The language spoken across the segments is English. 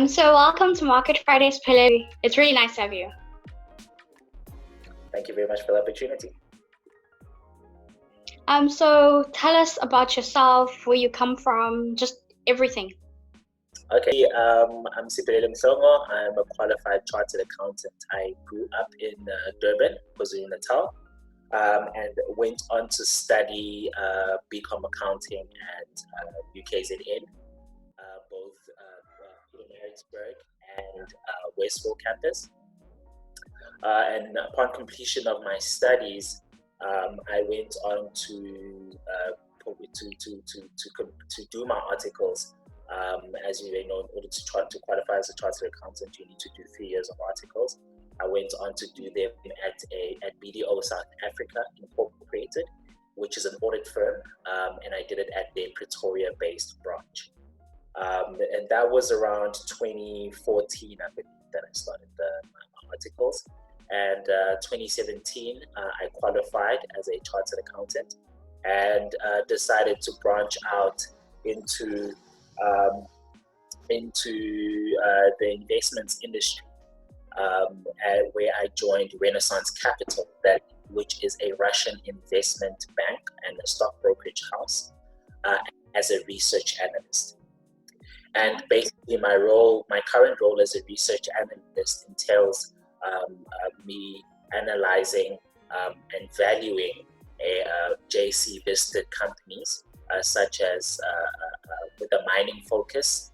So welcome to Market Fridays, Siphelele. It's really nice to have you. Thank you very much for the opportunity. So tell us about yourself, where you come from, just everything. Okay, I'm Siphelele Mhlongo. I'm a qualified chartered accountant. I grew up in Durban, KwaZulu-Natal, and went on to study BCom accounting at UKZN, both Pietermaritzburg and Westville campus. And upon completion of my studies, I went on to do my articles. As you know, in order to qualify as a chartered accountant, you need to do 3 years of articles. I went on to do them at BDO South Africa Incorporated, which is an audit firm, and I did it at their Pretoria-based branch. And that was around 2014, I believe, that I started my articles. And 2017, I qualified as a chartered accountant and decided to branch out into the investments industry, where I joined Renaissance Capital, which is a Russian investment bank and a stock brokerage house, as a research analyst. And basically, my current role as a research analyst entails me analyzing and valuing JSE-listed companies, such as with a mining focus,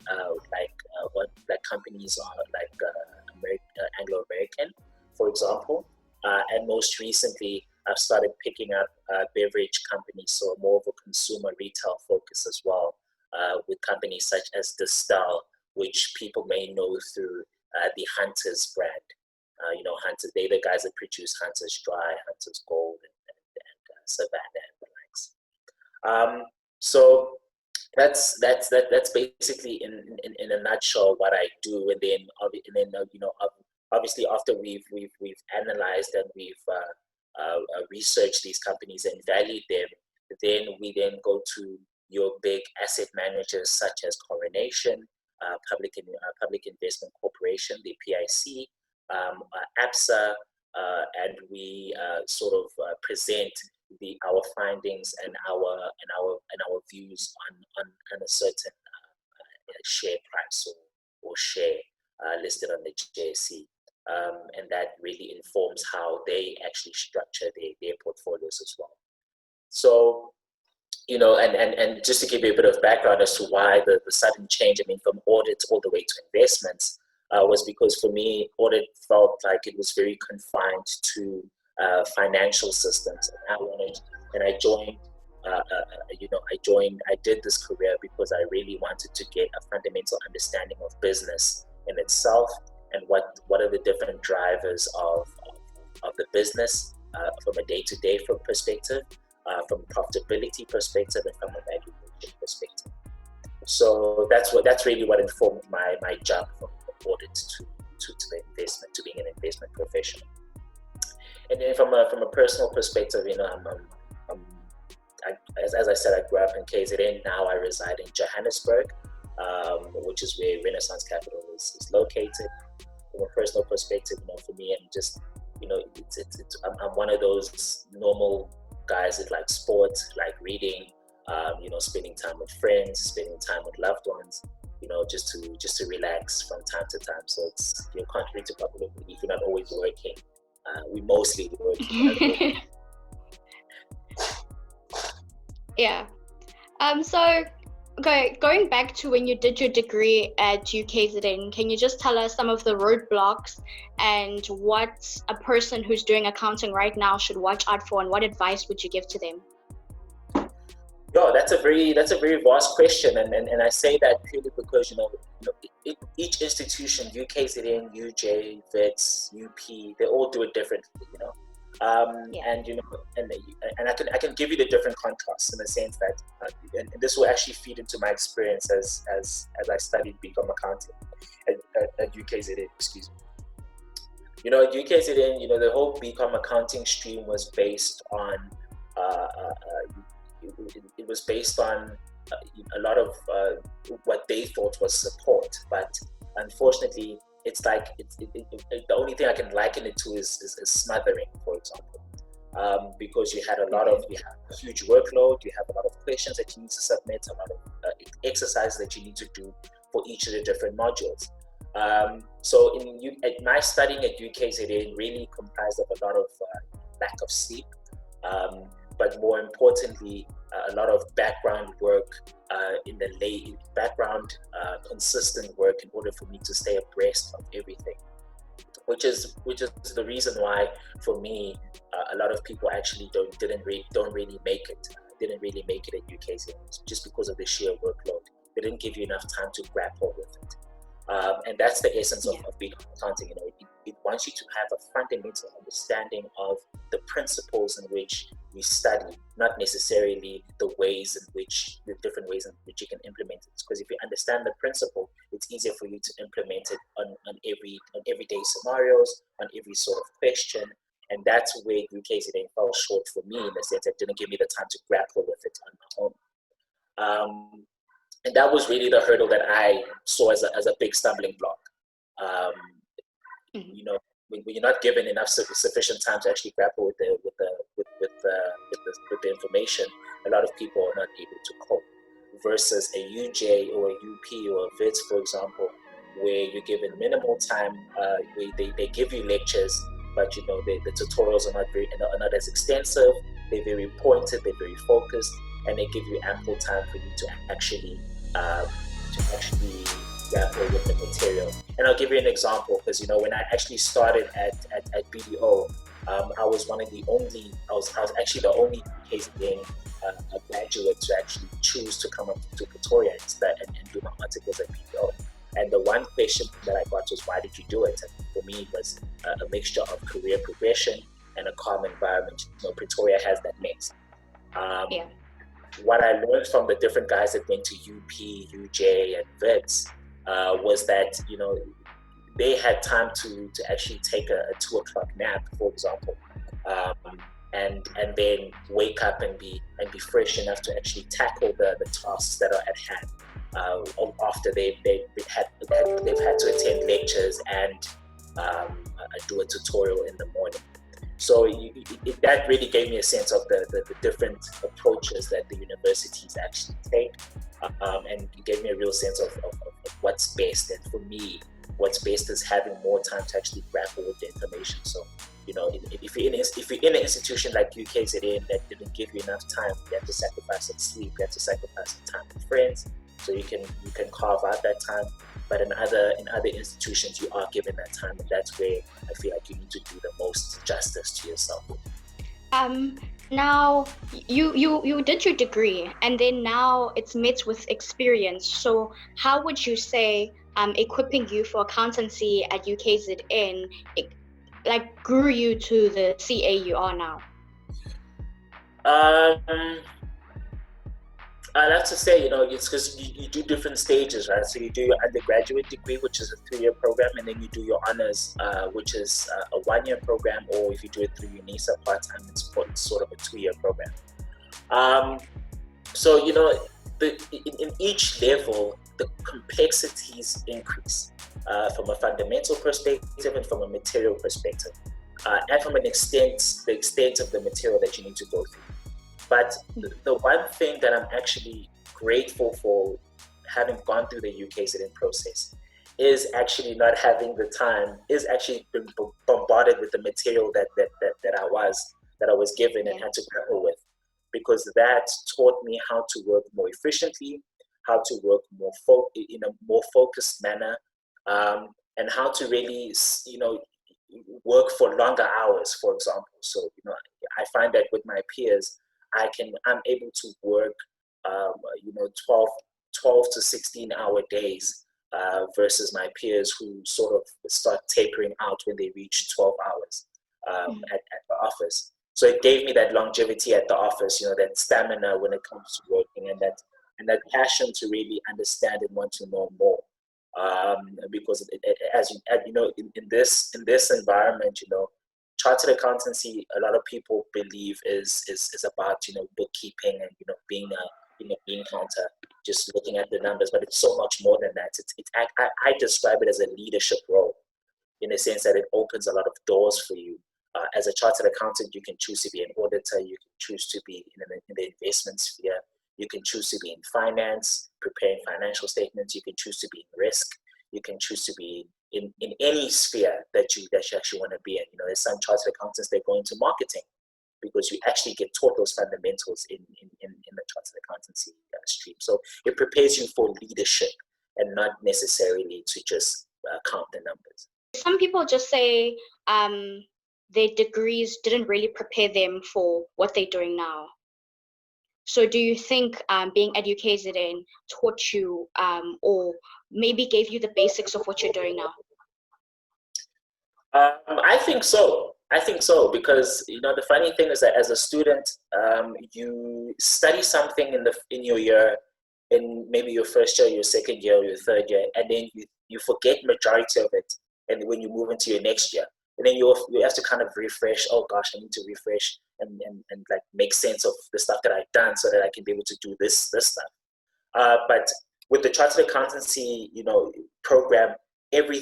like companies are like Anglo-American, for example. And most recently, I've started picking up beverage companies, so more of a consumer retail focus as well, with companies such as Distel, which people may know through the Hunters brand. Hunters, they're the guys that produce Hunters Dry, Hunters Gold, and Savannah and the likes. So that's basically in a nutshell what I do. And then obviously after we've analyzed and we've researched these companies and valued them, then we go to your big asset managers such as Coronation, Public Investment Corporation, the PIC, APSA, and we sort of present our findings and our views on a certain share price or share listed on the JSE, and that really informs how they actually structure their portfolios as well. So, and just to give you a bit of background as to why the sudden change, from audit all the way to investments, was because for me, audit felt like it was very confined to financial systems. And I did this career because I really wanted to get a fundamental understanding of business in itself and what are the different drivers of the business from a day-to-day perspective, from a profitability perspective, and from a valuation perspective. So that's really what informed my jump from audit to the investment, to being an investment professional. And then from a personal perspective, as I said, I grew up in KZN. Now I reside in Johannesburg, which is where Renaissance Capital is located. From a personal perspective, for me, I'm just, I'm one of those normal guys that like sports, like reading, spending time with friends, spending time with loved ones, just to relax from time to time. So it's, contrary to popular belief, we're not always working. We mostly work. Yeah. So, going back to when you did your degree at UKZN, can you just tell us some of the roadblocks and what a person who's doing accounting right now should watch out for, and what advice would you give to them? No, that's a very vast question, and I say that purely because each institution, UKZN, UJ, VETS, UP, they all do it differently, and I can give you the different contrasts in the sense that, and this will actually feed into my experience as I studied BCom accounting at UKZN, excuse me. At UKZN, the whole BCom accounting stream was based on, it was based on a lot of what they thought was support. But unfortunately, it's like, the only thing I can liken it to is smothering, for example. Because you have a huge workload, you have a lot of questions that you need to submit, a lot of exercises that you need to do for each of the different modules. So at my studying at UKZN really comprised of a lot of lack of sleep, but more importantly, a lot of background work consistent work in order for me to stay abreast of everything. Which is the reason why, for me, a lot of people actually don't really make it at UKZN, just because of the sheer workload. They didn't give you enough time to grapple with it. And that's the essence of big accounting. It wants you to have a fundamental understanding of the principles in which we study, not necessarily the different ways in which you can implement it. Because if you understand the principle, it's easier for you to implement it on everyday scenarios, on every sort of question. And that's where UKZN fell short for me, in the sense that it didn't give me the time to grapple with it on my own. And that was really the hurdle that I saw as a big stumbling block. When you're not given enough sufficient time to actually grapple with the information, a lot of people are not able to cope. Versus a UJ or a UP or a VITS, for example, where you're given minimal time, where they give you lectures, but the tutorials are not as extensive. They're very pointed, they're very focused, and they give you ample time for you to actually grapple with the material. And I'll give you an example, because when I actually started at BDO, I was actually the only KZN graduate to actually choose to come up to Pretoria and do my articles at BDO. And the one question that I got was, why did you do it? And for me, it was a mixture of career progression and a calm environment. Pretoria has that mix. What I learned from the different guys that went to UP, UJ, and VITS was that they had time to actually take a 2:00 nap, for example, and then wake up and be fresh enough to actually tackle the tasks that are at hand after they've had to attend lectures and do a tutorial in the morning. So that really gave me a sense of the different approaches that the universities actually take, and it gave me a real sense of what's best. And for me, what's best is having more time to actually grapple with the information. So, if you're in an institution like UKZN that didn't give you enough time, you have to sacrifice some sleep, you have to sacrifice some time with friends, so you can carve out that time. But in other institutions, you are given that time, and that's where I feel like you need to do the most justice to yourself. Now you did your degree, and then now it's met with experience. So how would you say equipping you for accountancy at UKZN grew you to the CA you are now? I'd have to say, it's because you do different stages, right? So you do your undergraduate degree, which is a 3-year program, and then you do your honors, which is a 1-year program, or if you do it through UNISA part-time, it's sort of a 2-year program. So, in each level, the complexities increase from a fundamental perspective and from a material perspective, and from the extent of the material that you need to go through. But the one thing that I'm actually grateful for having gone through the UKZN process is actually not having the time, is actually being bombarded with the material that I was given and had to grapple with, because that taught me how to work more efficiently, how to work in a more focused manner, and how to really, work for longer hours, for example. So, I find that with my peers, I'm able to work, 12 to 16-hour days versus my peers who sort of start tapering out when they reach 12 hours at the office. So it gave me that longevity at the office, that stamina when it comes to working, and that passion to really understand and want to know more. because as you know, in this environment, you know, chartered accountancy, a lot of people believe is about, you know, bookkeeping and, you know, being a bean counter, just looking at the numbers, but it's so much more than that. I describe it as a leadership role, in the sense that it opens a lot of doors for you. As a chartered accountant, you can choose to be an auditor, you can choose to be in the investment sphere, you can choose to be in finance, preparing financial statements, you can choose to be in risk, you can choose to be in any sphere that you actually want to be in. You know, there's some chartered accountants that go into marketing, because you actually get taught those fundamentals in the chartered accountancy stream. So it prepares you for leadership and not necessarily to just count the numbers. Some people just say their degrees didn't really prepare them for what they're doing now. So do you think being educated and taught you or maybe gave you the basics of what you're doing now? I think so. Because, you know, the funny thing is that as a student, you study something in your year, in maybe your first year, your second year, or your third year, and then you forget majority of it, and when you move into your next year, and then you have to kind of refresh. Oh gosh, I need to refresh and like make sense of the stuff that I've done, so that I can be able to do this stuff. But with the chartered accountancy, you know, program, every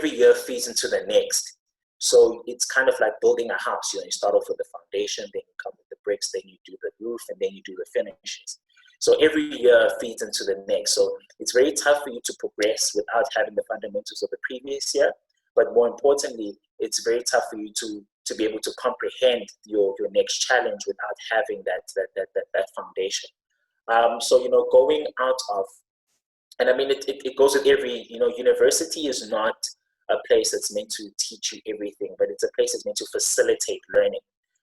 year feeds into the next. So it's kind of like building a house. You know, you start off with the foundation, then you come with the bricks, then you do the roof, and then you do the finishes. So every year feeds into the next. So it's very tough for you to progress without having the fundamentals of the previous year. But more importantly, it's very tough for you to be able to comprehend your next challenge without having that foundation. So, you know, going out of, and I mean, it goes with every, you know, university is not a place that's meant to teach you everything, but it's a place that's meant to facilitate learning.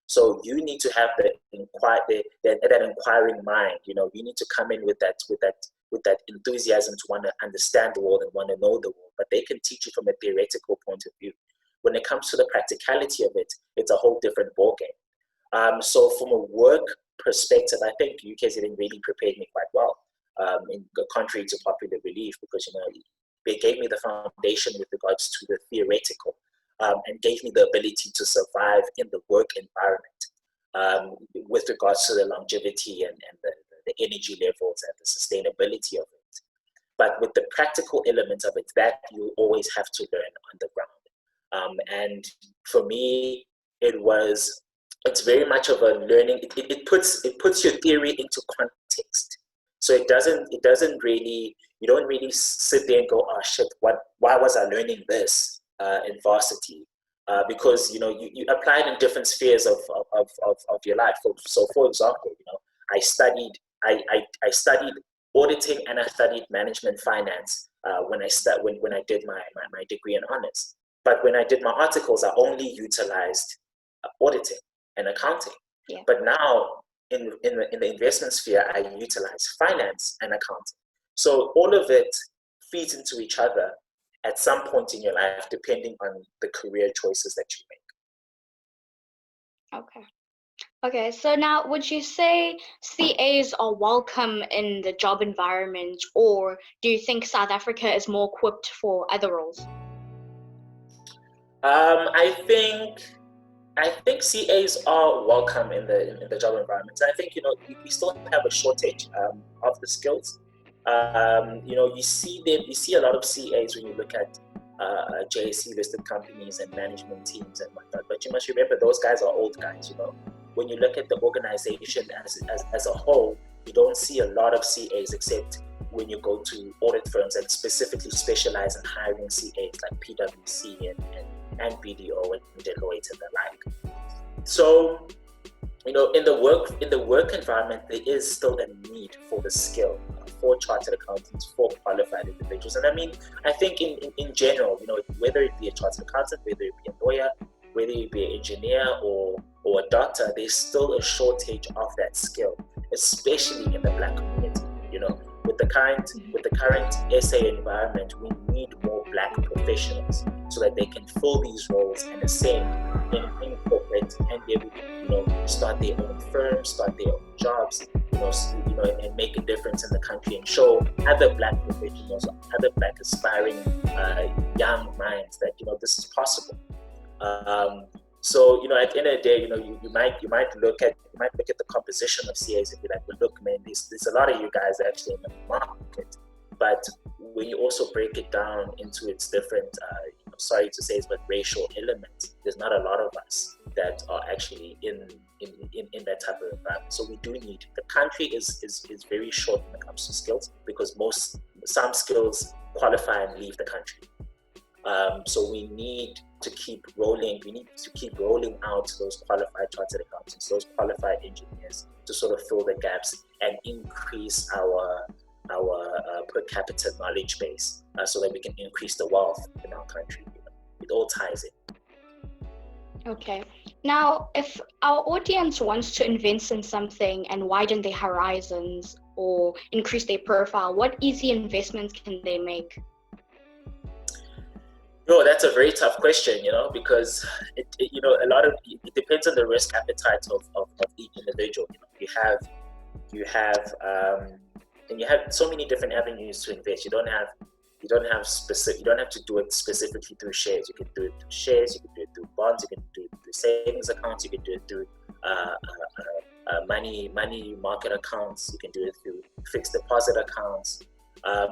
So you need to have that inquiring mind. You know, you need to come in with that enthusiasm to want to understand the world and want to know the world. But they can teach you from a theoretical point of view. When it comes to the practicality of it, it's a whole different ballgame. So from a work perspective, I think UKZN really prepared me quite well, in contrary to popular belief, because, you know, they gave me the foundation with regards to the theoretical, and gave me the ability to survive in the work environment, with regards to the longevity and the energy levels and the sustainability of it. But with the practical elements of it, that you always have to learn on the ground. And for me, it's very much of a learning. It puts your theory into context. So it doesn't really, you don't really sit there and go, oh shit, why was I learning this in varsity? Because, you know, you apply it in different spheres of your life. So for example, you know, I studied auditing and I studied management finance when I did my degree in honors. But when I did my articles, I only utilized auditing and accounting. Yeah. But now in the investment sphere, I utilize finance and accounting. So all of it feeds into each other at some point in your life, depending on the career choices that you make. Okay, so now would you say CAs are welcome in the job environment, or do you think South Africa is more equipped for other roles? I think CAs are welcome in the job environment. I think, you know, we still have a shortage of the skills. You know, you see a lot of CAs when you look at JSE listed companies and management teams and whatnot. But you must remember, those guys are old guys. You know, when you look at the organization as a whole, you don't see a lot of CAs, except when you go to audit firms that specifically specialize in hiring CAs, like PwC and BDO and Deloitte and the like. So, you know, in the work environment, there is still a need for the skill, for chartered accountants, for qualified individuals. And I mean, I think in general, you know, whether it be a chartered accountant, whether it be a lawyer, whether it be an engineer or a doctor, there's still a shortage of that skill, especially in the Black community. You know, with the current SA environment, we need more Black professionals so that they can fill these roles and ascend in corporate skilled, and they would, start their own firms, start their own jobs, and make a difference in the country and show other Black professionals, other Black aspiring young minds that this is possible. So at the end of the day, you might look at the composition of CAs and be like, well, look, man, there's a lot of you guys actually in the market, but when you also break it down into its different, sorry to say it, but racial elements, there's not a lot of us that are actually in that type of environment. So we do need, the country is very short when it comes to skills, because some skills qualify and leave the country. So we need to keep rolling. We need to keep rolling out those qualified chartered accountants, those qualified engineers, to sort of fill the gaps and increase our per capita knowledge base, so that we can increase the wealth in our country. It all ties in. Okay. Now, if our audience wants to invest in something and widen their horizons or increase their profile, what easy investments can they make? No, that's a very tough question, because it depends on the risk appetite of each individual. You have so many different avenues to invest. You don't have to do it specifically through shares. You can do it through shares, you can do it through bonds, you can do it through savings accounts, you can do it through money market accounts, you can do it through fixed deposit accounts.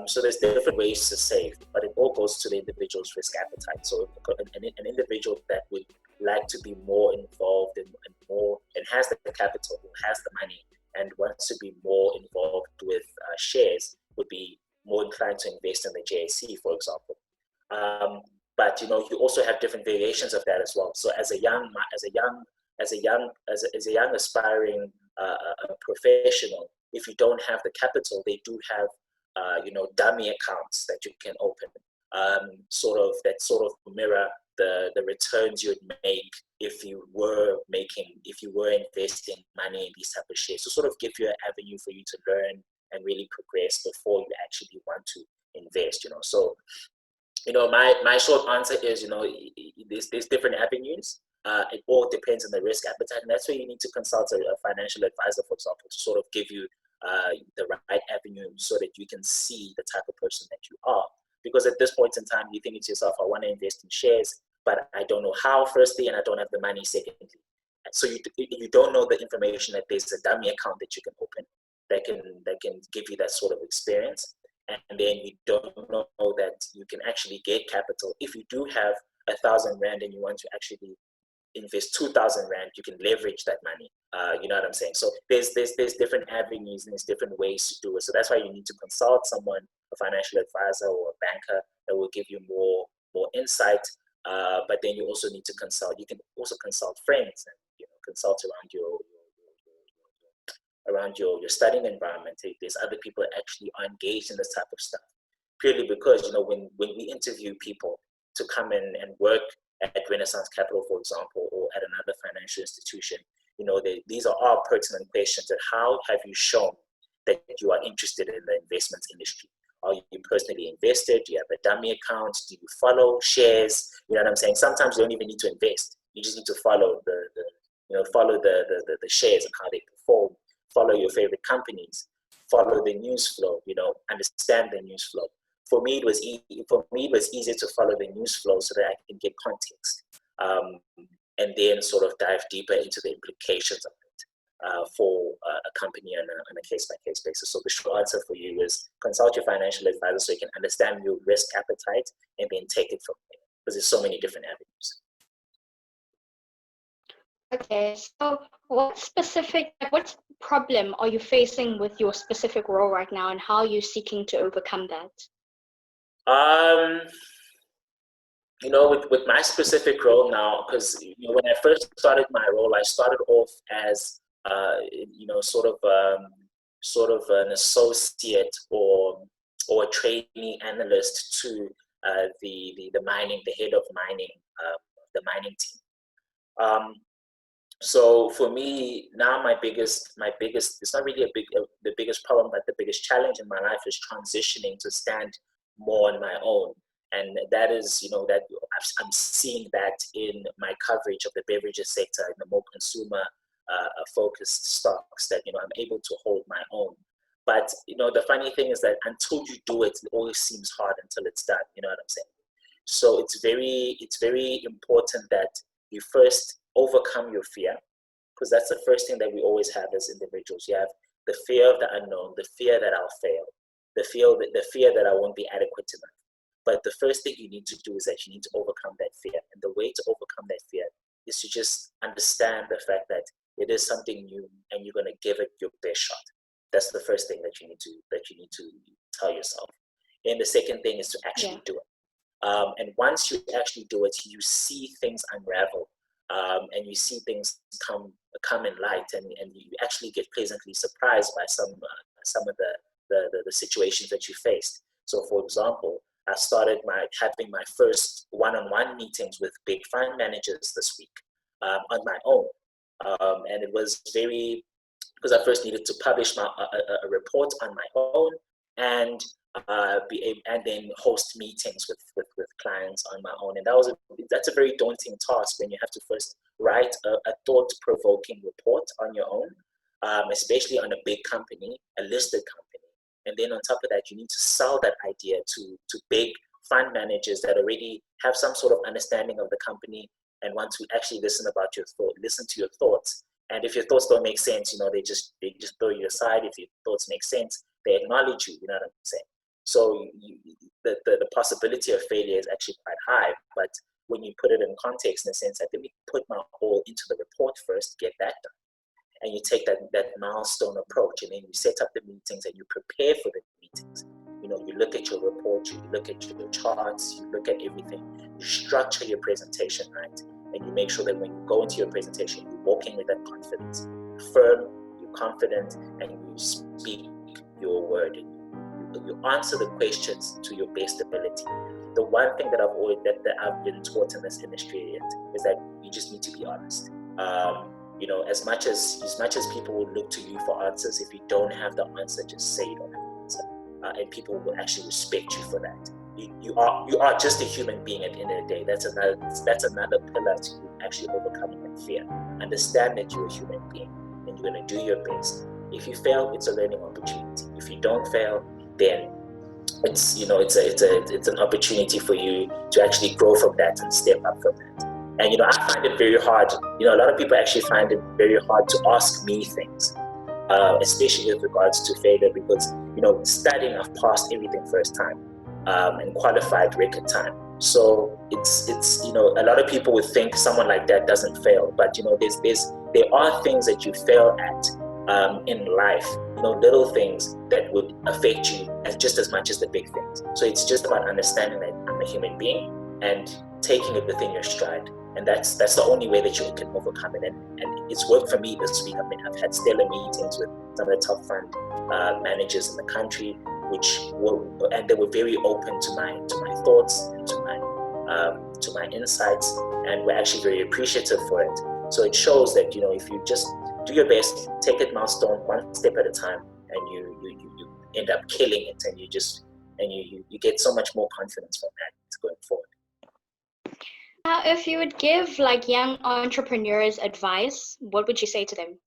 So there's different ways to save, but it all goes to the individual's risk appetite. So an individual that would like to be more involved and more, and has the capital, has the money, and wants to be more involved with shares, would be more inclined to invest in the JSE, for example. But you also have different variations of that as well. So as a young aspiring professional, if you don't have the capital, they do have dummy accounts that you can open, that sort of mirror the returns you would make if you were investing money in these type of shares. So sort of give you an avenue for you to learn and really progress before you actually want to invest. So my short answer is, there's different avenues. It all depends on the risk appetite, and that's where you need to consult a financial advisor, for example, to sort of give you the right avenue, so that you can see the type of person that you are. Because at this point in time, you think to yourself, I want to invest in shares, but I don't know how, firstly, and I don't have the money, secondly. So you don't know the information that there's a dummy account that you can open that can give you that sort of experience. And then you don't know that you can actually get capital. If you do have 1,000 Rand and you want to actually invest 2,000 Rand, you can leverage that money. You know what I'm saying? So there's different avenues and there's different ways to do it. So that's why you need to consult someone, a financial advisor or a banker, that will give you more insight. But then you also need to consult. You can also consult friends and consult around your studying environment. There's other people that actually are engaged in this type of stuff. Purely because when we interview people to come in and work at Renaissance Capital, for example, or at another financial institution, these are all pertinent questions. That how have you shown that you are interested in the investments industry? Are you personally invested? Do you have a dummy account? Do you follow shares? You know what I'm saying? Sometimes you don't even need to invest. You just need to follow the shares and how they perform. Follow your favorite companies. Follow the news flow. Understand the news flow. For me, it was easier to follow the news flow so that I can get context, and then sort of dive deeper into the implications of it for a company on a case-by-case basis. So the short answer for you is consult your financial advisor so you can understand your risk appetite and then take it from there, because there's so many different avenues. Okay, so what problem are you facing with your specific role right now, and how are you seeking to overcome that? With my specific role now, because when I first started my role, I started off as sort of an associate or a trainee analyst to the head of mining, the mining team. So for me now, my biggest it's not really the biggest problem, but the biggest challenge in my life is transitioning to stand more on my own. And that is, that I'm seeing that in my coverage of the beverages sector, in the more consumer focused stocks, that I'm able to hold my own. But the funny thing is that until you do it, it always seems hard until it's done. You know what I'm saying? So it's very important that you first overcome your fear, because that's the first thing that we always have as individuals. You have the fear of the unknown, the fear that I'll fail, the fear that I won't be adequate enough. But the first thing you need to do is that you need to overcome that fear. And the way to overcome that fear is to just understand the fact that it is something new and you're going to give it your best shot. That's the first thing that you need to tell yourself. And the second thing is to actually do it. And once you actually do it, you see things unravel, and you see things come in light, and you actually get pleasantly surprised by some of the situations that you faced. So, for example, I started having my first one-on-one meetings with big fund managers this week on my own, and it was because I first needed to publish a report on my own, and and then host meetings with clients on my own. And that's a very daunting task when you have to first write a thought-provoking report on your own, especially on a big company, a listed company. And then on top of that, you need to sell that idea to big fund managers that already have some sort of understanding of the company and want to actually listen to your thoughts. And if your thoughts don't make sense, they just throw you aside. If your thoughts make sense, they acknowledge you. You know what I'm saying? So the possibility of failure is actually quite high. But when you put it in context, in the sense that let me put my all into the report first, get that done. And you take that milestone approach, and then you set up the meetings and you prepare for the meetings. You look at your report, you look at your charts, you look at everything. You structure your presentation right, and you make sure that when you go into your presentation, you're walking with that confidence. You're firm, you're confident, and you speak your word. You answer the questions to your best ability. The one thing that I've been taught in this industry is that you just need to be honest. As much as people will look to you for answers, if you don't have the answer, just say you don't have the answer, and people will actually respect you for that. You are just a human being at the end of the day. That's another pillar to actually overcoming that fear. Understand that you're a human being and you're going to do your best. If you fail, it's a learning opportunity. If you don't fail, then it's an opportunity for you to actually grow from that and step up from that. And I find it very hard. A lot of people actually find it very hard to ask me things, especially with regards to failure, because studying, I've passed everything first time, and qualified record time. So it's a lot of people would think someone like that doesn't fail, but there are things that you fail at in life, little things that would affect you just as much as the big things. So it's just about understanding that I'm a human being and taking it within your stride. And that's the only way that you can overcome it. And it's worked for me this week. I've had stellar meetings with some of the top fund managers in the country, and they were very open to my thoughts and to my insights, and were actually very appreciative for it. So it shows that if you just do your best, take it milestone one step at a time, and you end up killing it, and you get so much more confidence from that going forward. Now, if you would give young entrepreneurs advice, what would you say to them?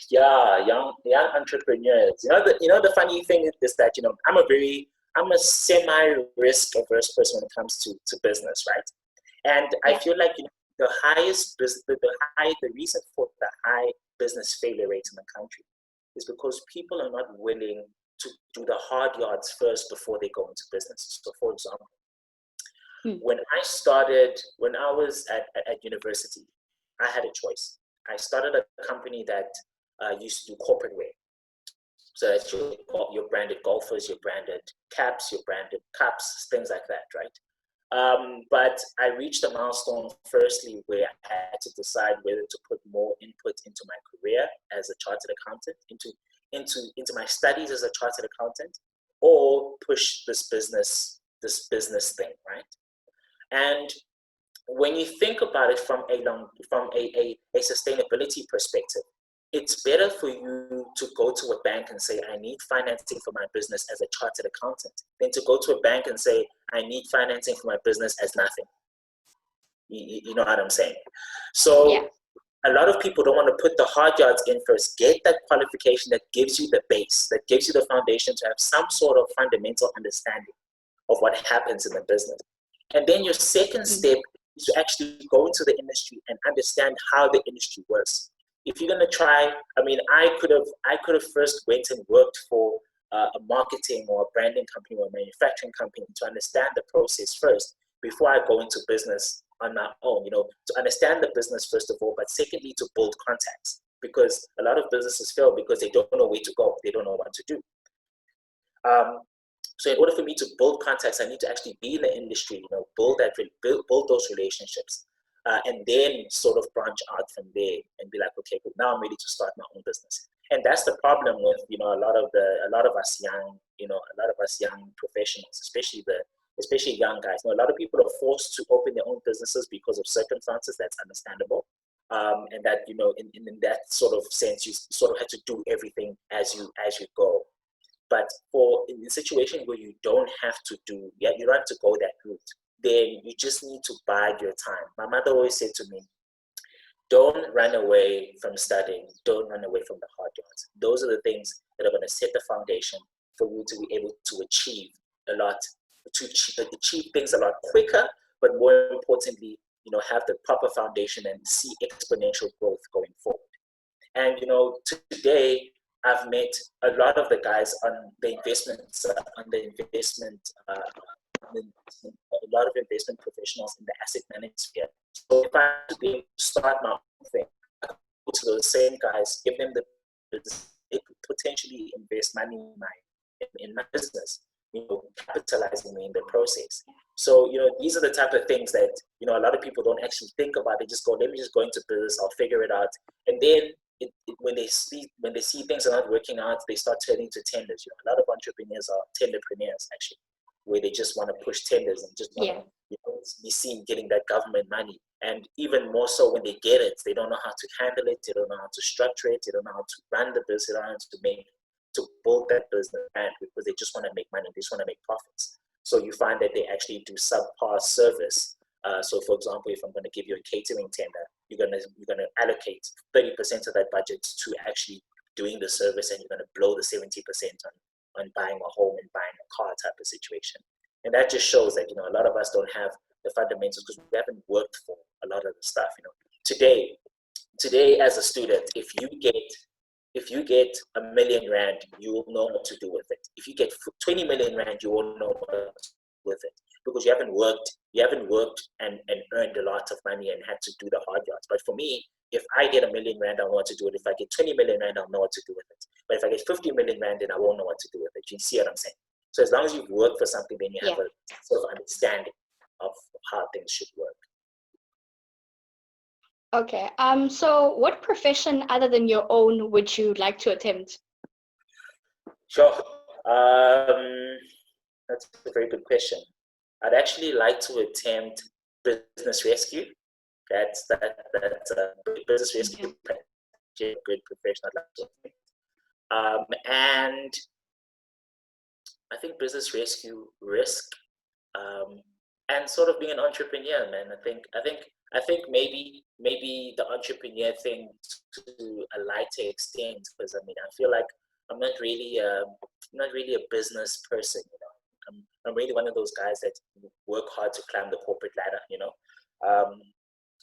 Young entrepreneurs. The funny thing is that I'm a semi-risk averse person when it comes to business, right? And I feel like the reason for the high business failure rate in the country is because people are not willing to do the hard yards first before they go into business. So, for example, when I was at university, I had a choice. I started a company that used to do corporate wear. So that's your branded golfers, your branded caps, your branded cups, things like that, right? But I reached a milestone firstly where I had to decide whether to put more input into my career as a chartered accountant, into my studies as a chartered accountant, or push this business thing, right? And when you think about it from a sustainability perspective, it's better for you to go to a bank and say, I need financing for my business as a chartered accountant, than to go to a bank and say, I need financing for my business as nothing. You know what I'm saying? So Yeah. a lot of people don't want to put the hard yards in first. Get that qualification that gives you the base, that gives you the foundation to have some sort of fundamental understanding of what happens in the business. And then your second step is to actually go into the industry and understand how the industry works. If you're going to try, I mean, I could have first went and worked for a marketing or a branding company or a manufacturing company to understand the process first before I go into business on my own, to understand the business first of all, but secondly, to build contacts, because a lot of businesses fail because they don't know where to go. They don't know what to do. So in order for me to build contacts, I need to actually be in the industry, build those relationships, and then sort of branch out from there and be like, okay, good, now I'm ready to start my own business. And that's the problem with a lot of us young professionals, especially young guys. A lot of people are forced to open their own businesses because of circumstances. That's understandable. And that in that sort of sense, you sort of have to do everything as you go. But in the situation where you don't have to you don't have to go that route, then you just need to bide your time. My mother always said to me, don't run away from studying. Don't run away from the hard yards. Those are the things that are going to set the foundation for you to be able to achieve things a lot quicker, but more importantly, have the proper foundation and see exponential growth going forward. And today I've met a lot of the guys on the investments, a lot of investment professionals in the asset management sphere. So if I had to be able to start my own thing, I could go to those same guys, give them they could potentially invest money in my business, capitalizing me in the process. So, these are the type of things that, a lot of people don't actually think about. They just go, let me just go into business, I'll figure it out. And then when they see things are not working out, they start turning to tenders. A lot of entrepreneurs are tenderpreneurs, actually, where they just want to push tenders and just want to be seen getting that government money. And even more so when they get it, they don't know how to handle it, they don't know how to structure it, they don't know how to run the business, they don't know how to build that business brand, because they just want to make money, they just want to make profits. So you find that they actually do subpar service. So for example, if I'm going to give you a catering tender, you're going to allocate 30% of that budget to actually doing the service, and you're going to blow the 70% on buying a home and buying a car type of situation. And that just shows that, a lot of us don't have the fundamentals because we haven't worked for a lot of the stuff. Today as a student, if you get R1 million, you will know what to do with it. If you get 20 million rand, you won't know what to do with it, because you haven't worked and earned a lot of money and had to do the hard yards. But for me, if I get R1 million, I'll know what to do with it. If I get 20 million rand, I'll know what to do with it. But if I get 50 million rand, then I won't know what to do with it. You see what I'm saying? So as long as you've worked for something, then you have a sort of understanding of how things should work. Okay. So what profession other than your own would you like to attempt? Sure. That's a very good question. I'd actually like to attempt business rescue. That's business rescue. A good profession I'd like to attempt. And I think business rescue, risk, and sort of being an entrepreneur, man. I think maybe the entrepreneur thing to a lighter extent, because I feel like I'm not really a business person. I'm really one of those guys that work hard to climb the corporate ladder.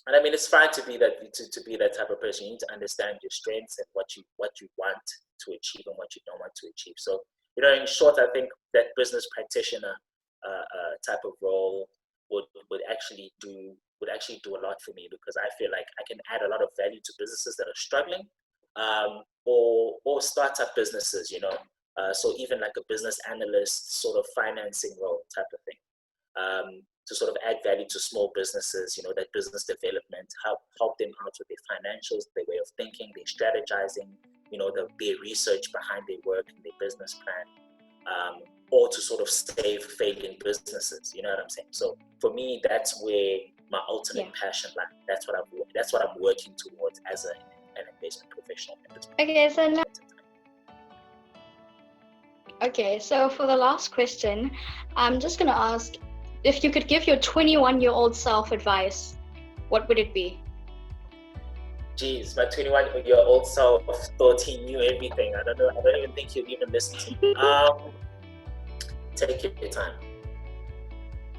And it's fine to be that type of person. You need to understand your strengths and what you want to achieve and what you don't want to achieve. So, in short, I think that business practitioner type of role would actually do a lot for me, because I feel like I can add a lot of value to businesses that are struggling, or startup businesses. So even like a business analyst sort of financing role type of thing. To sort of add value to small businesses, that business development, help them out with their financials, their way of thinking, their strategizing, their research behind their work and their business plan, or to sort of save failing businesses. You know what I'm saying? So for me, that's where my ultimate passion lies. That's what I'm working towards as an investment professional at this Okay, so now, point in time. okay, so for the last question, I'm just gonna ask if you could give your 21-year-old self advice, what would it be? Geez, my 21-year-old self thought he knew everything. I don't know. I don't even think he'll even listen to me. Take your time.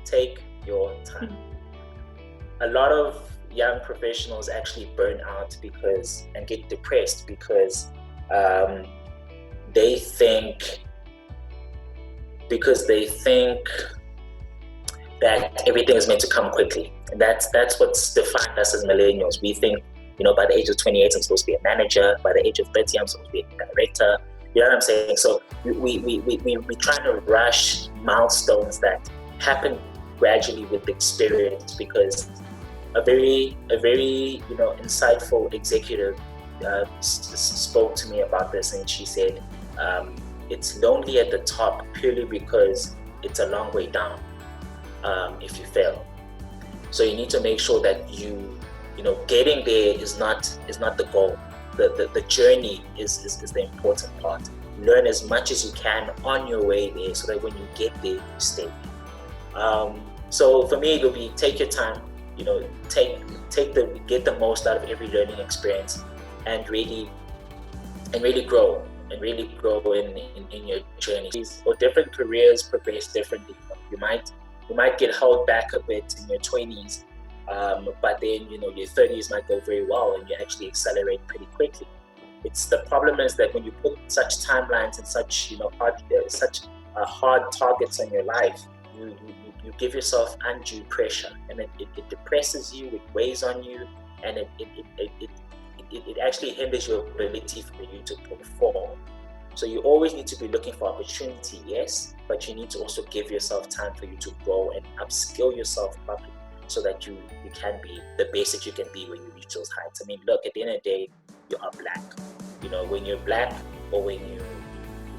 Take your time. A lot of young professionals actually burn out and get depressed because they think that everything is meant to come quickly. And that's what's defined us as millennials. We think, by the age of 28, I'm supposed to be a manager. By the age of 30, I'm supposed to be a director. You know what I'm saying? So we trying to rush milestones that happen gradually with experience, because a very insightful executive spoke to me about this, and she said it's lonely at the top purely because it's a long way down if you fail. So you need to make sure that getting there is not the goal. The journey is the important part. Learn as much as you can on your way there, so that when you get there, you stay. So for me, it'll be take your time. Get the most out of every learning experience, and really grow in your journey. Or different careers progress differently. You might get held back a bit in your 20s, but then your 30s might go very well, and you actually accelerate pretty quickly. The problem is that when you put such timelines and such hard targets on your life, you give yourself undue pressure, and it depresses you, it weighs on you, and it actually hinders your ability for you to perform. So you always need to be looking for opportunity, yes, but you need to also give yourself time for you to grow and upskill yourself properly, so that you can be the best that you can be when you reach those heights. I mean, look, at the end of the day, you are black. When you're black, or when you're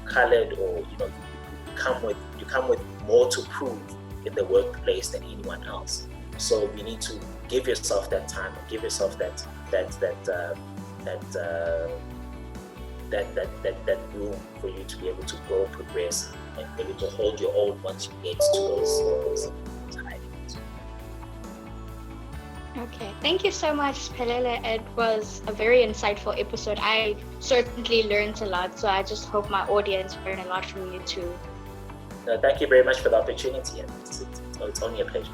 colored, or you come with more to prove in the workplace than anyone else. So you need to give yourself that time, and give yourself that room for you to be able to grow, progress, and be able to hold your own once you get to those heights. Okay, thank you so much, Siphelele. It was a very insightful episode. I certainly learned a lot, so I just hope my audience learned a lot from you too. Thank you very much for the opportunity, and it's only a pleasure.